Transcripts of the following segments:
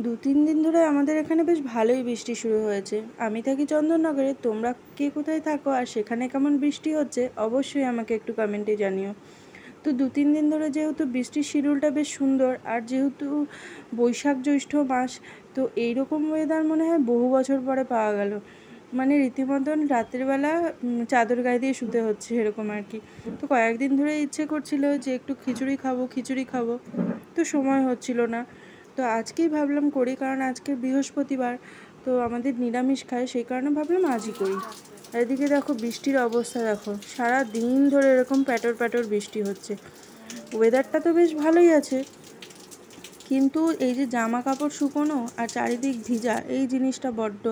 2-3 দিন ধরে আমাদের এখানে বেশ ভালোই বৃষ্টি শুরু হয়েছে। আমি থাকি চন্দননগরে, তোমরা কে কোথায় থাকো আর সেখানে কেমন বৃষ্টি হচ্ছে অবশ্যই আমাকে একটু কমেন্টে জানিও। তো 2-3 দিন ধরে যেহেতু বৃষ্টির শিডিউলটা বেশ সুন্দর, আর যেহেতু বৈশাখ জ্যৈষ্ঠ মাস, তো এইরকম ওয়েদার মনে হয় বহু বছর পরে পাওয়া গেল। মানে রীতিমতন রাত্রিবেলা চাদর গায়ে দিয়ে শুতে হচ্ছে এরকম আর কি। তো কয়েকদিন ধরে ইচ্ছে করছিল যে একটু খিচুড়ি খাবো, তো সময় হচ্ছিল না। তো আজকেই ভাবলাম করি, কারণ আজকে বৃহস্পতিবার, তো আমাদের নিরামিষ খায়, সেই কারণে ভাবলাম আজই করি। আর এদিকে দেখো বৃষ্টির অবস্থা দেখো, সারা দিন ধরে এরকম প্যাটর প্যাটর বৃষ্টি হচ্ছে। ওয়েদারটা তো বেশ ভালোই আছে, কিন্তু এই যে জামা কাপড় শুকোনো আর চারিদিক ভিজা, এই জিনিসটা বড্ড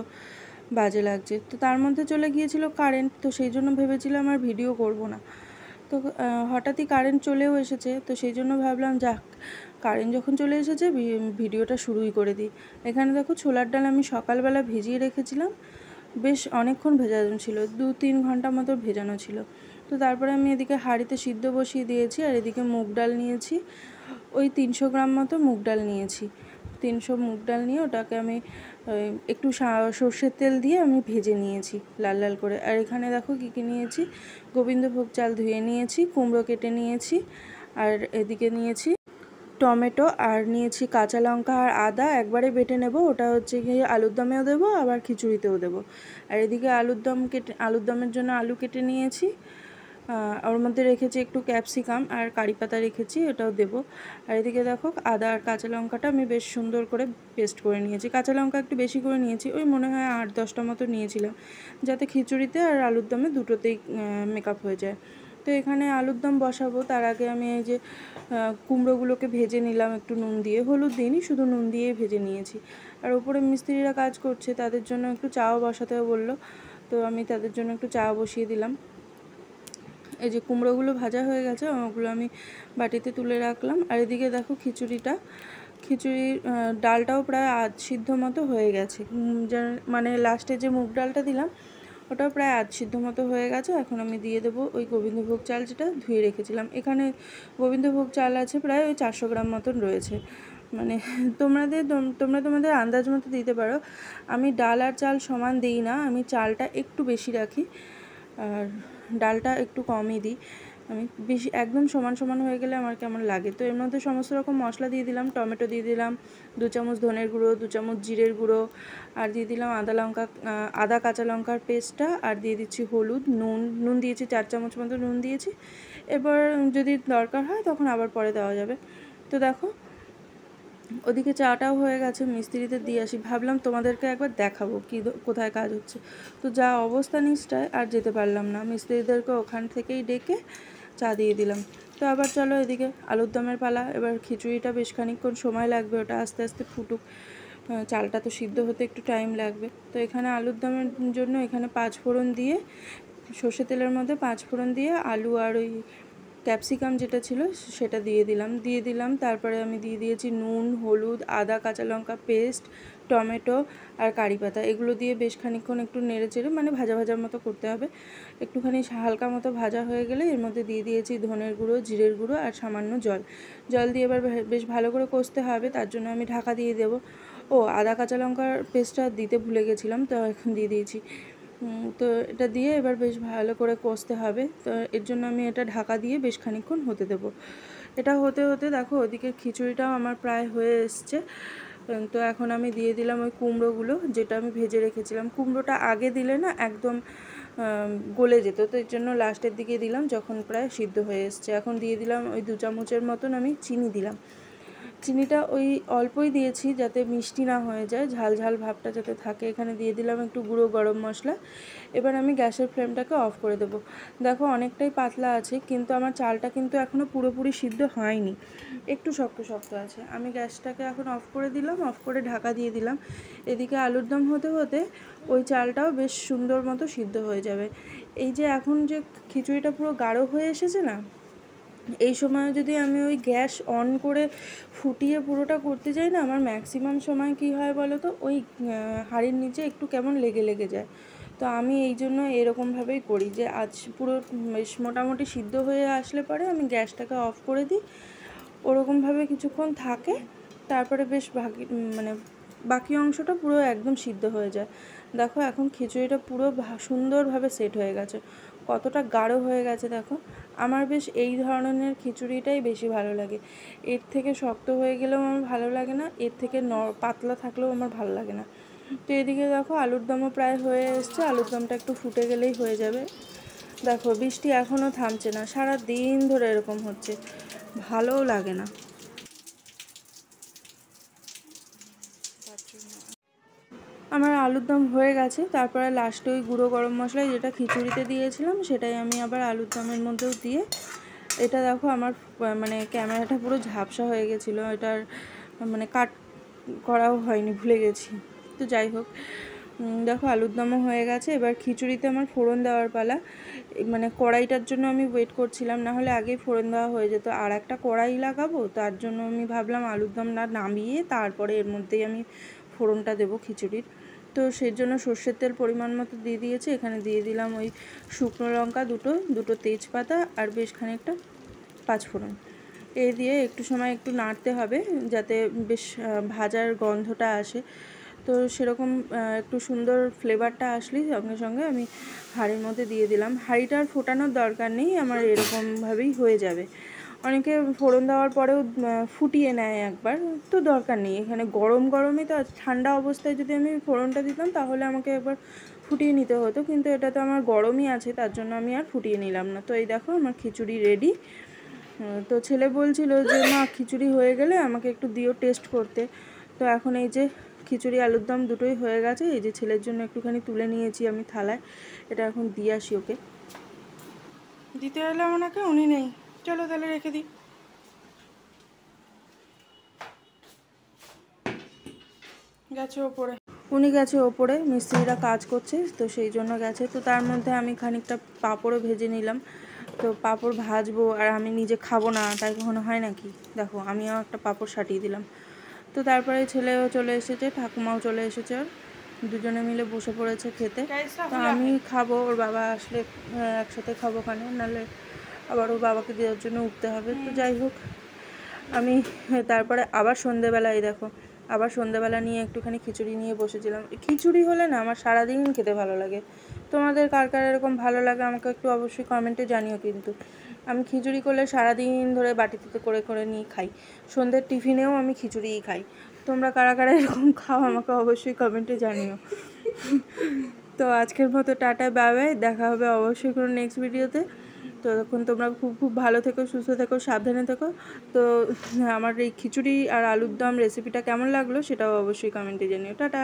বাজে লাগছে। তো তার মধ্যে চলে গিয়েছিল কারেন্ট, তো সেই জন্য ভেবেছিলাম আর ভিডিও করব না। তো হঠাৎই কারেন্ট চলেও এসেছে, তো সেই জন্য ভাবলাম যাক, কারেন্ট যখন চলে এসেছে ভিডিওটা শুরুই করে দিই। এখানে দেখো ছোলার ডাল আমি সকালবেলা ভিজিয়ে রেখেছিলাম, বেশ অনেকক্ষণ ভেজানো ছিল, 2-3 ঘন্টা মতো ভেজানো ছিল। তো তারপরে আমি এদিকে হাঁড়িতে সিদ্ধ বসিয়ে দিয়েছি, আর এদিকে মুগ ডাল নিয়েছি, ওই 300 গ্রাম মতো মুগ ডাল নিয়েছি। 300 মুগ ডাল নিয়ে ওটাকে আমি একটু সর্ষের তেল দিয়ে আমি ভেজে নিয়েছি লাল লাল করে। আর এখানে দেখো কী কী নিয়েছি, গোবিন্দভোগ চাল ধুয়ে নিয়েছি, কুমড়ো কেটে নিয়েছি, আর এদিকে নিয়েছি টমেটো, আর নিয়েছি কাঁচা লঙ্কা আর আদা একবারে বেটে নেব, ওটা হচ্ছে গিয়ে আলুর দমেও দেবো আবার খিচুড়িতেও দেবো। আর এদিকে আলুর দমের জন্য আলু কেটে নিয়েছি, ওর মধ্যে রেখেছি একটু ক্যাপসিকাম আর কারি পাতা রেখেছি, ওটাও দেবো। আর এদিকে দেখো আদা আর কাঁচা লঙ্কাটা আমি বেশ সুন্দর করে পেস্ট করে নিয়েছি, কাঁচা লঙ্কা একটু বেশি করে নিয়েছি, ওই মনে হয় 8-10টা মতো নিয়েছিলাম, যাতে খিচুড়িতে আর আলুর দমে দুটোতেই মেকআপ হয়ে যায়। তো এখানে আলুর দম বসাবো, তার আগে আমি এই যে কুমড়োগুলোকে ভেজে নিলাম একটু নুন দিয়ে, হলুদ দিইনি, শুধু নুন দিয়েই ভেজে নিয়েছি। আর উপরে মিস্ত্রিরা কাজ করছে, তাদের জন্য একটু চাও বসাতে বললো, তো আমি তাদের জন্য একটু চা বসিয়ে দিলাম। এই যে কুমড়োগুলো ভাজা হয়ে গেছে, ওগুলো আমি বাটিতে তুলে রাখলাম। আর এদিকে দেখো খিচুড়ির ডালটাও প্রায় সিদ্ধ মতো হয়ে গেছে, মানে লাস্টে যে মুগ ডালটা দিলাম ওটাও প্রায় সিদ্ধ মতো হয়ে গেছে। এখন আমি দিয়ে দেবো ওই গোবিন্দভোগ চাল যেটা ধুয়ে রেখেছিলাম। এখানে গোবিন্দভোগ চাল আছে প্রায় ওই 400 গ্রাম মতন রয়েছে, মানে তোমরা তোমাদের আন্দাজ মতো দিতে পারো। আমি ডাল আর চাল সমান দিই না, আমি চালটা একটু বেশি রাখি আর ডালটা একটু কমই দিই। আমি বেশি একদম সমান সমান হয়ে গেলে আমার কেমন লাগে। তো এর মধ্যে সমস্ত রকম মশলা দিয়ে দিলাম, টমেটো দিয়ে দিলাম 2 চামচ, ধনের গুঁড়ো 2 চামচ, জিরের গুঁড়ো, আর দিয়ে দিলাম আদা কাঁচা লঙ্কার পেস্টটা, আর দিয়ে দিচ্ছি হলুদ, নুন দিয়েছি 4 চামচ মতো নুন দিয়েছি। এবার যদি দরকার হয় তখন আবার পরে দেওয়া যাবে। তো দেখো ওদিকে চাটাও হয়ে গেছে, মিস্ত্রিদের দিয়ে আসি, ভাবলাম তোমাদেরকে একবার দেখাবো কোথায় কাজ হচ্ছে। তো যা অবস্থা নিচটায় আর যেতে পারলাম না, মিস্ত্রিদেরকে ওখান থেকেই ডেকে চা দিয়ে দিলাম। তো আবার চলো এদিকে আলুর দমের পালা। এবার খিচুড়িটা বেশ খানিকক্ষণ সময় লাগবে, ওটা আস্তে আস্তে ফুটুক, চালটা তো সিদ্ধ হতে একটু টাইম লাগবে। তো এখানে আলুর দমের জন্য এখানে 5 ফোড়ন দিয়ে, সর্ষে তেলের মধ্যে 5 ফোড়ন দিয়ে আলু আর ওই ক্যাপসিকাম যেটা ছিল সেটা দিয়ে দিলাম। তারপরে আমি দিয়ে দিয়েছি নুন, হলুদ, আদা কাঁচা লঙ্কা পেস্ট, টমেটো আর কারি পাতা, এগুলো দিয়ে বেশ খানিকক্ষণ একটু নেড়ে চেড়ে, মানে ভাজা ভাজার মতো করতে হবে। একটুখানি হালকা মতো ভাজা হয়ে গেলে এর মধ্যে দিয়ে দিয়েছি ধনের গুঁড়ো, জিরের গুঁড়ো আর সামান্য জল দিয়ে এবার বেশ ভালো করে কষতে হবে, তার জন্য আমি ঢাকা দিয়ে দেবো। ও আদা কাঁচা লঙ্কার পেস্টটা দিতে ভুলে গেছিলাম, তো এখন দিয়ে দিয়েছি। তো এটা দিয়ে এবার বেশ ভালো করে কষতে হবে, তো এর জন্য আমি এটা ঢাকা দিয়ে বেশ খানিকক্ষণ হতে দেবো। এটা হতে হতে দেখো ওদিকে খিচুড়িটাও আমার প্রায় হয়ে এসছে। তো এখন আমি দিয়ে দিলাম ওই কুমড়োগুলো যেটা আমি ভেজে রেখেছিলাম। কুমড়োটা আগে দিলে না একদম গলে যেত, তো এর জন্য লাস্টের দিকে দিলাম যখন প্রায় সিদ্ধ হয়ে এসছে। এখন দিয়ে দিলাম ওই 2 চামচের মতন আমি চিনি দিলাম। চিনিটা ওই অল্পই দিয়েছি যাতে মিষ্টি না হয়ে যায়, ঝাল ঝাল ভাবটা যাতে থাকে। এখানে দিয়ে দিলাম একটু গুঁড়ো গরম মশলা। এবার আমি গ্যাসের ফ্লেমটাকে অফ করে দেবো। দেখো অনেকটাই পাতলা আছে, কিন্তু আমার চালটা কিন্তু এখনও পুরোপুরি সিদ্ধ হয়নি, একটু শক্ত শক্ত আছে। আমি গ্যাসটাকে এখন অফ করে দিলাম, অফ করে ঢাকা দিয়ে দিলাম। এদিকে আলুর দম হতে হতে ওই চালটাও বেশ সুন্দর মতো সিদ্ধ হয়ে যাবে। এই যে এখন যে খিচুড়িটা পুরো গাঢ় হয়ে এসেছে না, এই সময় যদি আমি ওই গ্যাস অন করে ফুটিয়ে পুরোটা করতে যাই না, আমার ম্যাক্সিমাম সময় কী হয় বলো তো, ওই হাঁড়ির নিচে একটু কেমন লেগে লেগে যায়। তো আমি এই জন্য এরকমভাবেই করি, যে আজ পুরো বেশ মোটামুটি সিদ্ধ হয়ে আসলে পরে আমি গ্যাসটাকে অফ করে দিই, ওরকমভাবে কিছুক্ষণ থাকে, তারপরে বেশ মানে বাকি অংশটা পুরো একদম সিদ্ধ হয়ে যায়। দেখো এখন খিচুড়িটা পুরো সুন্দরভাবে সেট হয়ে গেছে, কতটা গাঢ় হয়ে গেছে দেখো। আমার বেশ এই ধরনের খিচুড়িটাই বেশি ভালো লাগে, এর থেকে শক্ত হয়ে গেলেও আমার ভালো লাগে না, এর থেকে পাতলা থাকলেও আমার ভালো লাগে না। তো এদিকে দেখো আলুর দমও প্রায় হয়ে এসছে, আলুর দমটা একটু ফুটে গেলেই হয়ে যাবে। দেখো বৃষ্টি এখনও থামছে না, সারা দিন ধরে এরকম হচ্ছে, ভালোও লাগে না। আমার আলুর দম হয়ে গেছে, তারপরে লাস্টে ওই গুঁড়ো গরম মশলা যেটা খিচুড়িতে দিয়েছিলাম সেটাই আমি আবার আলুর দমের মধ্যেও দিয়ে, এটা দেখো আমার মানে ক্যামেরাটা পুরো ঝাপসা হয়ে গেছিলো, এটার মানে কাট করাও হয়নি, ভুলে গেছি। তো যাই হোক, দেখো আলুর দমও হয়ে গেছে। এবার খিচুড়িতে আমার ফোড়ন দেওয়ার পালা। মানে কড়াইটার জন্য আমি ওয়েট করছিলাম, না হলে আগেই ফোড়ন দেওয়া হয়ে যেত। আর একটা কড়াই লাগাবো, তার জন্য আমি ভাবলাম আলুর দম না নামিয়ে তারপরে এর মধ্যেই আমি ফোড়নটা দেবো খিচুড়ির। তো সেই জন্য সর্ষের তেল পরিমাণ মতো দিয়ে দিয়েছি, এখানে দিয়ে দিলাম ওই শুকনো লঙ্কা দুটো তেজপাতা আর বেশ খানিকটা পাঁচফোড়ন। এই দিয়ে একটু সময় একটু নাড়তে হবে যাতে বেশ ভাজার গন্ধটা আসে। তো সেরকম একটু সুন্দর ফ্লেভারটা আসলেই সঙ্গে সঙ্গে আমি হাঁড়ির মধ্যে দিয়ে দিলাম। হাঁড়িটা আর ফোটানোর দরকার নেই, আমার এরকমভাবেই হয়ে যাবে। অনেকে ফোড়ন দেওয়ার পরেও ফুটিয়ে নেয় একবার, তো দরকার নেই। এখানে গরম গরমই তো, ঠান্ডা অবস্থায় যদি আমি ফোড়নটা দিতাম তাহলে আমাকে একবার ফুটিয়ে নিতে হতো, কিন্তু এটা তো আমার গরমই আছে, তার জন্য আমি আর ফুটিয়ে নিলাম না। তো এই দেখো আমার খিচুড়ি রেডি। তো ছেলে বলছিল যে মা খিচুড়ি হয়ে গেলে আমাকে একটু দিও টেস্ট করতে। তো এখন এই যে খিচুড়ি আলুর দম দুটোই হয়ে গেছে, এই যে ছেলের জন্য একটুখানি তুলে নিয়েছি আমি থালায়, এটা এখন দিয়ে আসি ওকে। দিতে এলাম ওনাকে, উনি নেই, চলো তাহলে রেখে দিই। গেছে ওপরে, উনি গেছে ওপরে, মিস্ত্রিরা কাজ করছে তো সেই জন্য গেছে। তো তার মধ্যে আমি খানিকটা পাঁপড়ও ভেজে নিলাম। তো পাঁপড় ভাজবো আর আমি নিজে খাবো না, তাই কখনো হয় নাকি। দেখো আমিও একটা পাঁপড় সাটিয়ে দিলাম। তো তারপরে ছেলেও চলে এসেছে, ঠাকুমাও চলে এসেছে, ওর দুজনে মিলে বসে পড়েছে খেতে। তো আমি খাবো, ওর বাবা আসলে একসাথে খাবো ওখানে, নাহলে আবার ওর বাবাকে দেওয়ার জন্য উঠতে হবে। তো যাই হোক, আমি তারপরে আবার সন্ধেবেলায় দেখো আবার সন্ধেবেলা নিয়ে একটুখানি খিচুড়ি নিয়ে বসেছিলাম। খিচুড়ি হলে না আমার সারাদিন খেতে ভালো লাগে। তোমাদের কার কার এরকম ভালো লাগে আমাকে একটু অবশ্যই কমেন্টে জানিও। কিন্তু আমি খিচুড়ি করলে সারাদিন ধরে বাটিতে করে করে নিয়ে খাই, সন্ধ্যের টিফিনেও আমি খিচুড়িই খাই। তোমরা কারা কারা এরকম খাও আমাকে অবশ্যই কমেন্টে জানিও। তো আজকের মতো টাটা, বাই বাই, দেখা হবে অবশ্যই কোনো নেক্সট ভিডিওতে। তো তখন তোমরা খুব খুব ভালো থেকো, সুস্থ থেকো, সাবধানে থেকো। তো আমার এই খিচুড়ি আর আলুর দম রেসিপিটা কেমন লাগলো সেটাও অবশ্যই কমেন্টে জানিও। টাটা।